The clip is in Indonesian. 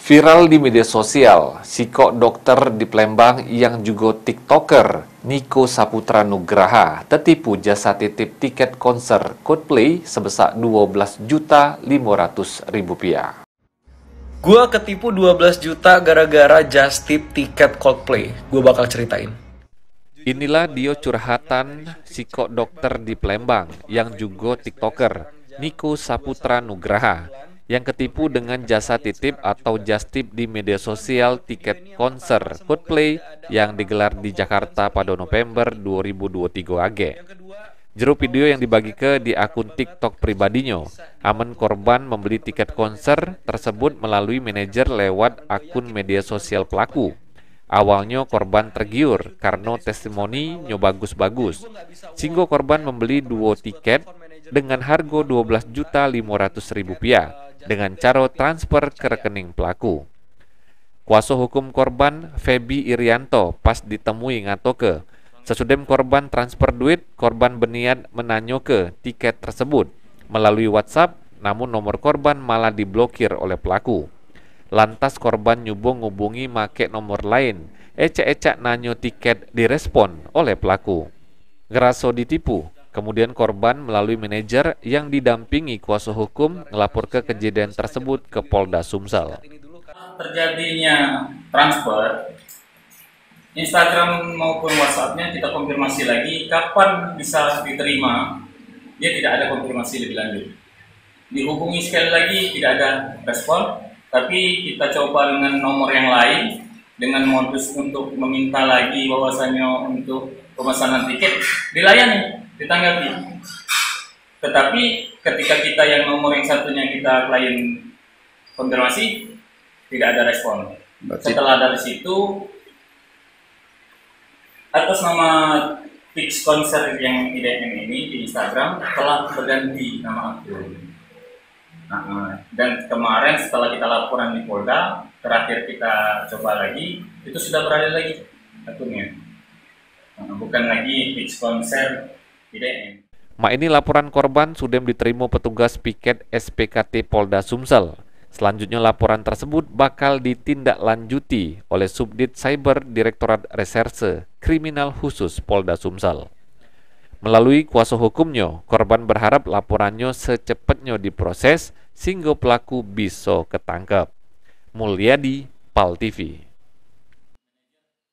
Viral di media sosial, psikok dokter di Palembang yang juga TikToker, Niko Saputra Nugraha, tertipu jasa titip tiket konser Coldplay sebesar Rp12.500.000. Gua ketipu 12 juta gara-gara just tip tiket Coldplay. Gua bakal ceritain. Inilah dia curhatan psikok dokter di Palembang yang juga TikToker, Niko Saputra Nugraha, yang ketipu dengan jasa titip atau just tip di media sosial tiket konser Coldplay yang digelar di Jakarta pada November 2023 age. Jero video yang dibagi ke di akun TikTok pribadinya, aman korban membeli tiket konser tersebut melalui manajer lewat akun media sosial pelaku. Awalnya korban tergiur karena testimoni nyo bagus-bagus, sehingga korban membeli 2 tiket dengan harga Rp12.500.000 dengan cara transfer ke rekening pelaku. Kuasa hukum korban Feby Irianto pas ditemui ngatoke, sesudem korban transfer duit, korban berniat menanyo ke tiket tersebut melalui WhatsApp, namun nomor korban malah diblokir oleh pelaku. Lantas korban nyubung ngubungi make nomor lain, ecek-ecek nanyo tiket direspon oleh pelaku. Ngeraso ditipu, kemudian korban melalui manajer yang didampingi kuasa hukum ngelapor ke kejadian tersebut ke Polda Sumsel. Terjadinya transfer, Instagram maupun WhatsApp-nya kita konfirmasi lagi kapan bisa diterima. Dia tidak ada konfirmasi lebih lanjut. Dihubungi sekali lagi tidak ada respon, tapi kita coba dengan nomor yang lain dengan modus untuk meminta lagi bahwasannya untuk pemesanan tiket dilayani, ditanggapi. Tetapi ketika kita yang nomor yang satunya kita klien konfirmasi tidak ada respon. Setelah dari situ atas nama Fix Konser yang IDM ini di Instagram telah berganti nama akun. Dan kemarin setelah kita laporan di Polda, terakhir kita coba lagi, itu sudah beralih lagi akunnya. Bukan lagi Fix Konser IDM. Ini laporan korban sudah diterima petugas piket SPKT Polda Sumsel. Selanjutnya laporan tersebut bakal ditindaklanjuti oleh Subdit Cyber Direktorat Reserse Kriminal Khusus Polda Sumsel. Melalui kuasa hukumnya, korban berharap laporannya secepatnya diproses sehingga pelaku bisa ketangkep. Mulyadi, PAL TV.